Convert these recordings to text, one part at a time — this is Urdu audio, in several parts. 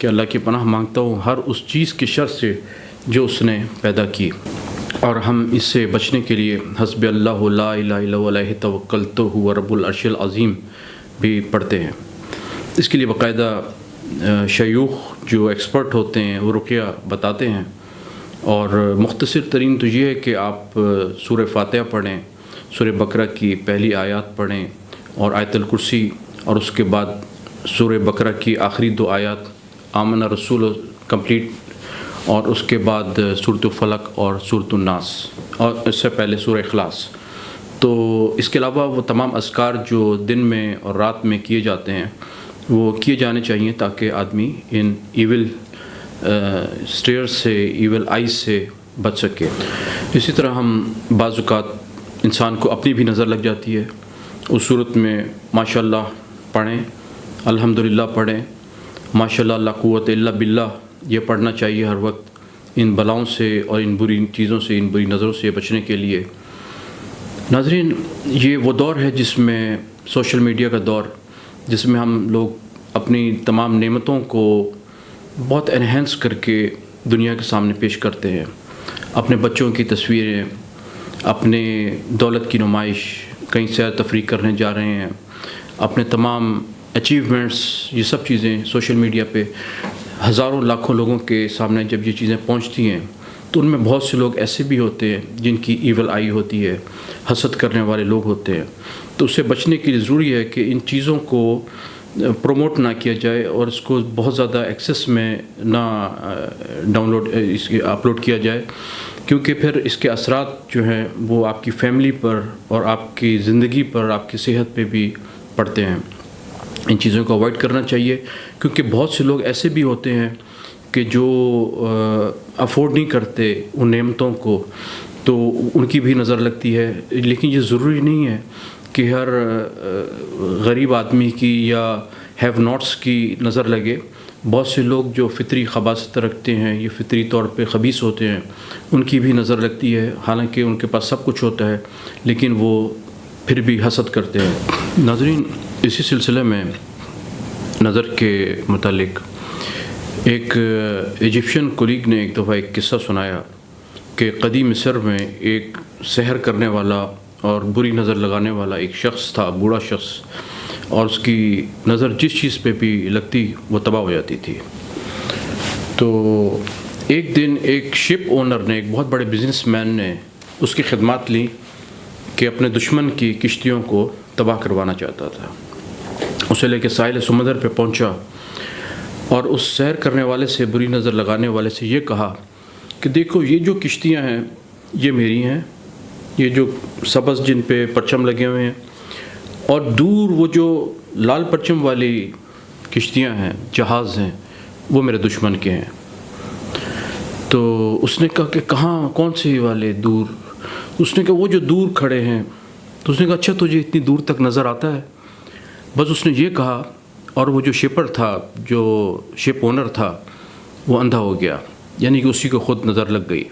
کہ اللہ کی پناہ مانگتا ہوں ہر اس چیز کی شر سے جو اس نے پیدا کی، اور ہم اس سے بچنے کے لیے حسبی اللہ لا الہ الا هو علیہ توکلت وهو رب العرش العظیم بھی پڑھتے ہیں۔ اس کے لیے باقاعدہ شیوخ جو ایکسپرٹ ہوتے ہیں وہ رقیہ بتاتے ہیں، اور مختصر ترین تو یہ ہے کہ آپ سورہ فاتحہ پڑھیں، سورہ بقرہ کی پہلی آیات پڑھیں اور آیت الکرسی، اور اس کے بعد سورہ بقرہ کی آخری 2 آیات آمن رسول کمپلیٹ، اور اس کے بعد سورۃ الفلق اور سورۃ الناس، اور اس سے پہلے سورہ اخلاص۔ تو اس کے علاوہ وہ تمام اذکار جو دن میں اور رات میں کیے جاتے ہیں وہ کیے جانے چاہیے، تاکہ آدمی ان ایول سٹیئرز سے، ایول آئیز سے بچ سکے۔ اسی طرح ہم بعض اوقات انسان کو اپنی بھی نظر لگ جاتی ہے، اس صورت میں ماشاءاللہ پڑھیں، الحمدللہ پڑھیں، ماشاءاللہ لا قوت الا باللہ یہ پڑھنا چاہیے ہر وقت، ان بلاؤں سے اور ان بری چیزوں سے، ان بری نظروں سے بچنے کے لیے۔ ناظرین، یہ وہ دور ہے جس میں سوشل میڈیا کا دور، جس میں ہم لوگ اپنی تمام نعمتوں کو بہت انہینس کر کے دنیا کے سامنے پیش کرتے ہیں، اپنے بچوں کی تصویریں، اپنے دولت کی نمائش، کہیں سیر تفریح کرنے جا رہے ہیں، اپنے تمام اچیومنٹس، یہ سب چیزیں سوشل میڈیا پہ ہزاروں لاکھوں لوگوں کے سامنے جب یہ چیزیں پہنچتی ہیں تو ان میں بہت سے لوگ ایسے بھی ہوتے ہیں جن کی ایول آئی ہوتی ہے، حسد کرنے والے لوگ ہوتے ہیں۔ تو اس سے بچنے کے لیے ضروری ہے کہ ان چیزوں کو پروموٹ نہ کیا جائے اور اس کو بہت زیادہ ایکسیس میں نہ اپلوڈ کیا جائے، کیونکہ پھر اس کے اثرات جو ہیں وہ آپ کی فیملی پر اور آپ کی زندگی پر، آپ کی صحت پہ بھی پڑتے ہیں۔ ان چیزوں کو اوائڈ کرنا چاہیے، کیونکہ بہت سے لوگ ایسے بھی ہوتے ہیں کہ جو افورڈ نہیں کرتے ان نعمتوں کو، تو ان کی بھی نظر لگتی ہے۔ لیکن یہ ضروری نہیں ہے کہ ہر غریب آدمی کی یا ہیو ناٹس کی نظر لگے۔ بہت سے لوگ جو فطری خباثت رکھتے ہیں، یہ فطری طور پہ خبیث ہوتے ہیں، ان کی بھی نظر لگتی ہے، حالانکہ ان کے پاس سب کچھ ہوتا ہے لیکن وہ پھر بھی حسد کرتے ہیں۔ ناظرین، اسی سلسلے میں نظر کے متعلق ایک ایجپشین کولیگ نے ایک دفعہ ایک قصہ سنایا کہ قدیم مصر میں ایک سحر کرنے والا اور بری نظر لگانے والا ایک شخص تھا، بوڑھا شخص، اور اس کی نظر جس چیز پہ بھی لگتی وہ تباہ ہو جاتی تھی۔ تو ایک دن ایک شپ اونر نے، ایک بہت بڑے بزنس مین نے اس کی خدمات لی کہ اپنے دشمن کی کشتیوں کو تباہ کروانا چاہتا تھا۔ اسے لے کے ساحل سمندر پہ پہنچا اور اس سیر کرنے والے سے، بری نظر لگانے والے سے یہ کہا کہ دیکھو، یہ جو کشتیاں ہیں یہ میری ہیں، یہ جو سبز جن پہ پرچم لگے ہوئے ہیں، اور دور وہ جو لال پرچم والی کشتیاں ہیں، جہاز ہیں، وہ میرے دشمن کے ہیں۔ تو اس نے کہا کہ کہاں، کون سے والے دور؟ اس نے کہا وہ جو دور کھڑے ہیں۔ تو اس نے کہا اچھا، تجھے اتنی دور تک نظر آتا ہے؟ بس اس نے یہ کہا، اور وہ جو شپر تھا، جو شپ اونر تھا، وہ اندھا ہو گیا، یعنی کہ اسی کو خود نظر لگ گئی۔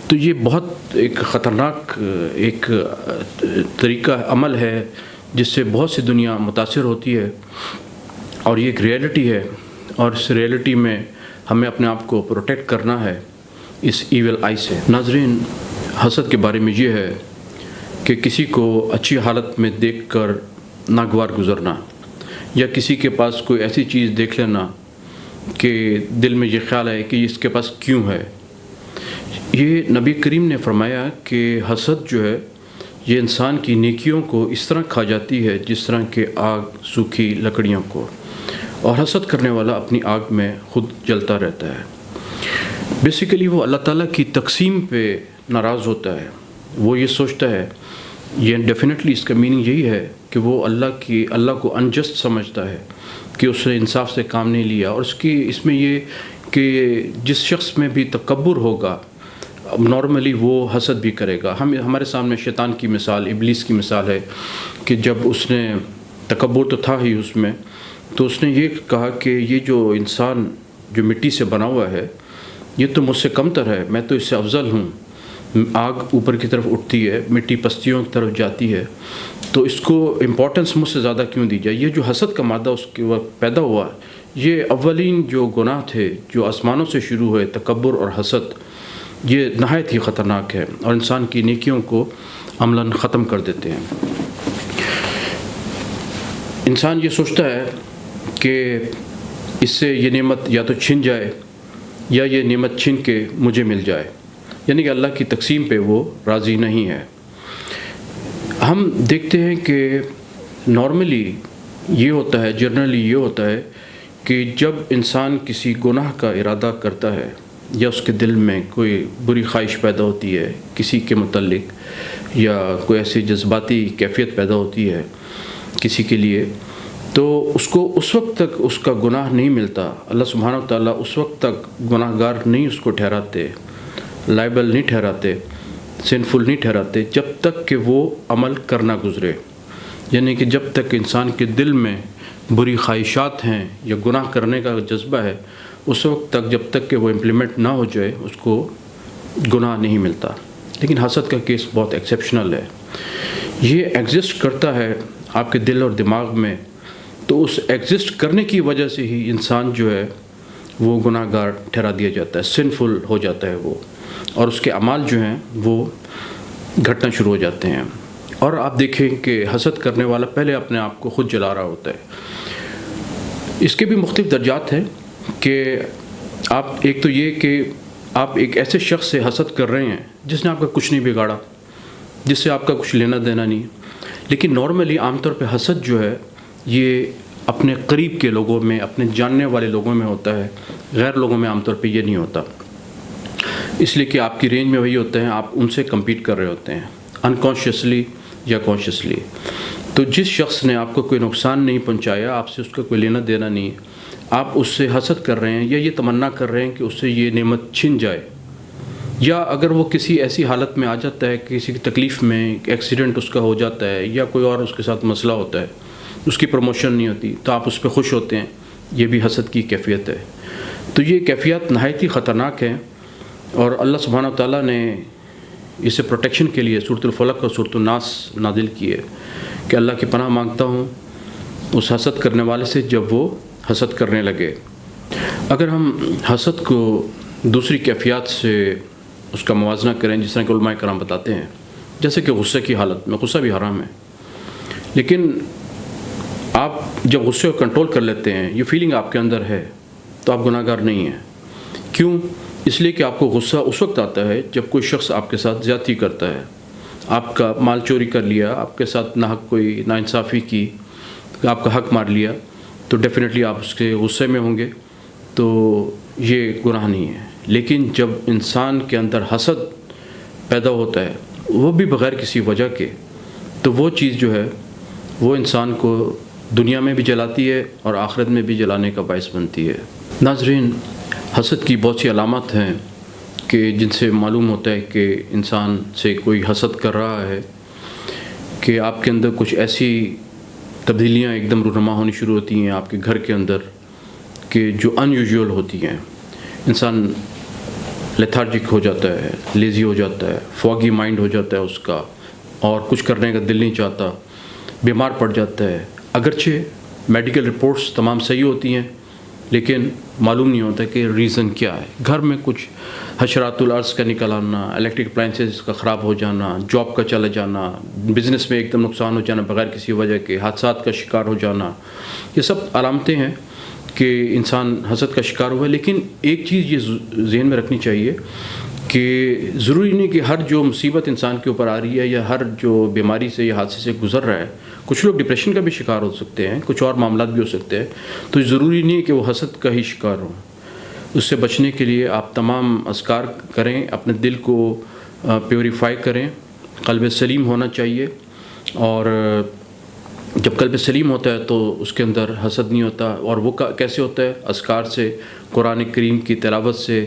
تو یہ بہت ایک خطرناک ایک طریقہ عمل ہے جس سے بہت سی دنیا متاثر ہوتی ہے، اور یہ ایک ریئلٹی ہے، اور اس ریئلٹی میں ہمیں اپنے آپ کو پروٹیکٹ کرنا ہے اس ایول آئی سے۔ ناظرین، حسد کے بارے میں یہ ہے کہ کسی کو اچھی حالت میں دیکھ کر ناگوار گزرنا، یا کسی کے پاس کوئی ایسی چیز دیکھ لینا کہ دل میں یہ خیال ہے کہ اس کے پاس کیوں ہے۔ یہ نبی کریم نے فرمایا کہ حسد جو ہے یہ انسان کی نیکیوں کو اس طرح کھا جاتی ہے جس طرح کہ آگ سوکھی لکڑیوں کو، اور حسد کرنے والا اپنی آگ میں خود جلتا رہتا ہے۔ بیسیکلی وہ اللہ تعالیٰ کی تقسیم پہ ناراض ہوتا ہے، وہ یہ سوچتا ہے، یہ ڈیفینیٹلی اس کا میننگ یہی ہے کہ وہ اللہ کو انجسٹ سمجھتا ہے کہ اس نے انصاف سے کام نہیں لیا، اور اس میں یہ کہ جس شخص میں بھی تکبر ہوگا نارملی وہ حسد بھی کرے گا۔ ہمارے سامنے شیطان کی مثال، ابلیس کی مثال ہے کہ جب اس نے، تکبر تو تھا ہی اس میں، تو اس نے یہ کہا کہ یہ جو انسان جو مٹی سے بنا ہوا ہے یہ تو مجھ سے کم تر ہے، میں تو اس سے افضل ہوں۔ آگ اوپر کی طرف اٹھتی ہے، مٹی پستیوں کی طرف جاتی ہے، تو اس کو امپورٹنس مجھ سے زیادہ کیوں دی جائے؟ یہ جو حسد کا مادہ اس کے وقت پیدا ہوا، یہ اولین جو گناہ تھے جو آسمانوں سے شروع ہوئے، تکبر اور حسد، یہ نہایت ہی خطرناک ہے اور انسان کی نیکیوں کو عملاً ختم کر دیتے ہیں۔ انسان یہ سوچتا ہے کہ اس سے یہ نعمت یا تو چھن جائے یا یہ نعمت چھن کے مجھے مل جائے، یعنی کہ اللہ کی تقسیم پہ وہ راضی نہیں ہے۔ ہم دیکھتے ہیں کہ نارملی یہ ہوتا ہے، جنرلی یہ ہوتا ہے کہ جب انسان کسی گناہ کا ارادہ کرتا ہے یا اس کے دل میں کوئی بری خواہش پیدا ہوتی ہے کسی کے متعلق، یا کوئی ایسی جذباتی کیفیت پیدا ہوتی ہے کسی کے لیے، تو اس کو اس وقت تک اس کا گناہ نہیں ملتا۔ اللہ سبحانہ و تعالیٰ اس وقت تک گناہ گار نہیں اس کو ٹھہراتے، لائبل نہیں ٹھہراتے، سنفل نہیں ٹھہراتے، جب تک کہ وہ عمل کرنا گزرے۔ یعنی کہ جب تک انسان کے دل میں بری خواہشات ہیں یا گناہ کرنے کا جذبہ ہے، اس وقت تک جب تک کہ وہ امپلیمنٹ نہ ہو جائے اس کو گناہ نہیں ملتا۔ لیکن حسد کا کیس بہت ایکسیپشنل ہے، یہ ایگزسٹ کرتا ہے آپ کے دل اور دماغ میں، تو اس ایگزسٹ کرنے کی وجہ سے ہی انسان جو ہے وہ گناہ گار ٹھہرا دیا جاتا ہے، سنفل ہو جاتا ہے وہ، اور اس کے اعمال جو ہیں وہ گھٹنا شروع ہو جاتے ہیں۔ اور آپ دیکھیں کہ حسد کرنے والا پہلے اپنے آپ کو خود جلا رہا ہوتا ہے۔ اس کے بھی مختلف درجات ہیں کہ آپ، ایک تو یہ کہ آپ ایک ایسے شخص سے حسد کر رہے ہیں جس نے آپ کا کچھ نہیں بگاڑا، جس سے آپ کا کچھ لینا دینا نہیں، لیکن نارملی عام طور پہ حسد جو ہے یہ اپنے قریب کے لوگوں میں، اپنے جاننے والے لوگوں میں ہوتا ہے، غیر لوگوں میں عام طور پہ یہ نہیں ہوتا، اس لیے کہ آپ کی رینج میں وہی ہوتے ہیں، آپ ان سے کمپیٹ کر رہے ہوتے ہیں انکانشیسلی یا کانشیسلی۔ تو جس شخص نے آپ کو کوئی نقصان نہیں پہنچایا، آپ سے اس کا کوئی لینا دینا نہیں، آپ اس سے حسد کر رہے ہیں یا یہ تمنا کر رہے ہیں کہ اس سے یہ نعمت چھن جائے، یا اگر وہ کسی ایسی حالت میں آ جاتا ہے، کسی کی تکلیف میں، ایکسیڈنٹ اس کا ہو جاتا ہے یا کوئی اور اس کے ساتھ مسئلہ ہوتا ہے، اس کی پروموشن نہیں ہوتی، تو آپ اس پہ خوش ہوتے ہیں، یہ بھی حسد کی کیفیت ہے۔ تو یہ کیفیت نہایت ہی خطرناک ہے، اور اللہ سبحانہ و تعالیٰ نے اسے پروٹیکشن کے لیے سورۃ الفلق اور سورۃ الناس نازل کی ہے کہ اللہ کی پناہ مانگتا ہوں اس حسد کرنے والے سے جب وہ حسد کرنے لگے۔ اگر ہم حسد کو دوسری کیفیات سے اس کا موازنہ کریں، جس طرح کہ علماء کرام بتاتے ہیں، جیسے کہ غصے کی حالت میں، غصہ بھی حرام ہے، لیکن آپ جب غصے کو کنٹرول کر لیتے ہیں، یہ فیلنگ آپ کے اندر ہے، تو آپ گناہ گار نہیں ہیں۔ کیوں؟ اس لیے کہ آپ کو غصہ اس وقت آتا ہے جب کوئی شخص آپ کے ساتھ زیادتی کرتا ہے، آپ کا مال چوری کر لیا، آپ کے ساتھ ناحق کوئی ناانصافی کی، آپ کا حق مار لیا، تو ڈیفینیٹلی آپ اس کے غصے میں ہوں گے، تو یہ گناہ نہیں ہے۔ لیکن جب انسان کے اندر حسد پیدا ہوتا ہے، وہ بھی بغیر کسی وجہ کے، تو وہ چیز جو ہے وہ انسان کو دنیا میں بھی جلاتی ہے اور آخرت میں بھی جلانے کا باعث بنتی ہے۔ ناظرین، حسد کی بہت سی علامات ہیں کہ جن سے معلوم ہوتا ہے کہ انسان سے کوئی حسد کر رہا ہے، کہ آپ کے اندر کچھ ایسی تبدیلیاں ایک دم رونما ہونی شروع ہوتی ہیں آپ کے گھر کے اندر کہ جو ان یوزول ہوتی ہیں۔ انسان لیتھارجک ہو جاتا ہے، لیزی ہو جاتا ہے، فوگی مائنڈ ہو جاتا ہے اس کا، اور کچھ کرنے کا دل نہیں چاہتا، بیمار پڑ جاتا ہے۔ اگرچہ میڈیکل رپورٹس تمام صحیح ہوتی ہیں، لیکن معلوم نہیں ہوتا کہ ریزن کیا ہے۔ گھر میں کچھ حشرات الارض کا نکل آنا، الیکٹرک اپلائنسز کا خراب ہو جانا، جاب کا چلا جانا، بزنس میں ایک دم نقصان ہو جانا بغیر کسی وجہ کے، حادثات کا شکار ہو جانا، یہ سب علامتیں ہیں کہ انسان حسد کا شکار ہوا ہے۔ لیکن ایک چیز یہ ذہن میں رکھنی چاہیے کہ ضروری نہیں کہ ہر جو مصیبت انسان کے اوپر آ رہی ہے یا ہر جو بیماری سے یا حادثے سے گزر رہا ہے، کچھ لوگ ڈپریشن کا بھی شکار ہو سکتے ہیں، کچھ اور معاملات بھی ہو سکتے ہیں، تو ضروری نہیں ہے کہ وہ حسد کا ہی شکار ہوں۔ اس سے بچنے کے لیے آپ تمام اذکار کریں، اپنے دل کو پیوریفائی کریں، قلب سلیم ہونا چاہیے، اور جب قلب سلیم ہوتا ہے تو اس کے اندر حسد نہیں ہوتا۔ اور وہ کیسے ہوتا ہے؟ اذکار سے، قرآن کریم کی تلاوت سے،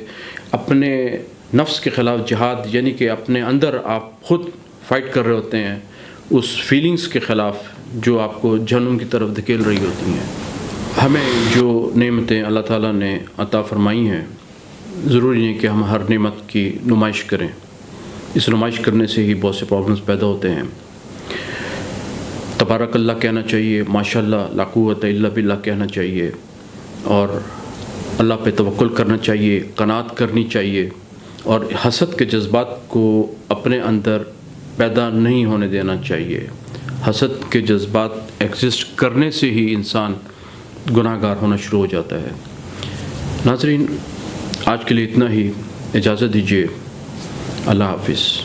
اپنے نفس کے خلاف جہاد، یعنی کہ اپنے اندر آپ خود فائٹ کر رہے ہوتے ہیں اس فیلنگز کے خلاف جو آپ کو جہنم کی طرف دھکیل رہی ہوتی ہیں۔ ہمیں جو نعمتیں اللہ تعالیٰ نے عطا فرمائی ہیں، ضروری نہیں کہ ہم ہر نعمت کی نمائش کریں، اس نمائش کرنے سے ہی بہت سے پرابلمس پیدا ہوتے ہیں۔ تبارک اللہ کہنا چاہیے، ماشاء اللہ، لا قوت الا باللہ کہنا چاہیے، اور اللہ پہ توکل کرنا چاہیے، قناعت کرنی چاہیے، اور حسد کے جذبات کو اپنے اندر پیدا نہیں ہونے دینا چاہیے۔ حسد کے جذبات ایگزسٹ کرنے سے ہی انسان گناہ گار ہونا شروع ہو جاتا ہے۔ ناظرین، آج کے لیے اتنا ہی، اجازت دیجیے، اللہ حافظ۔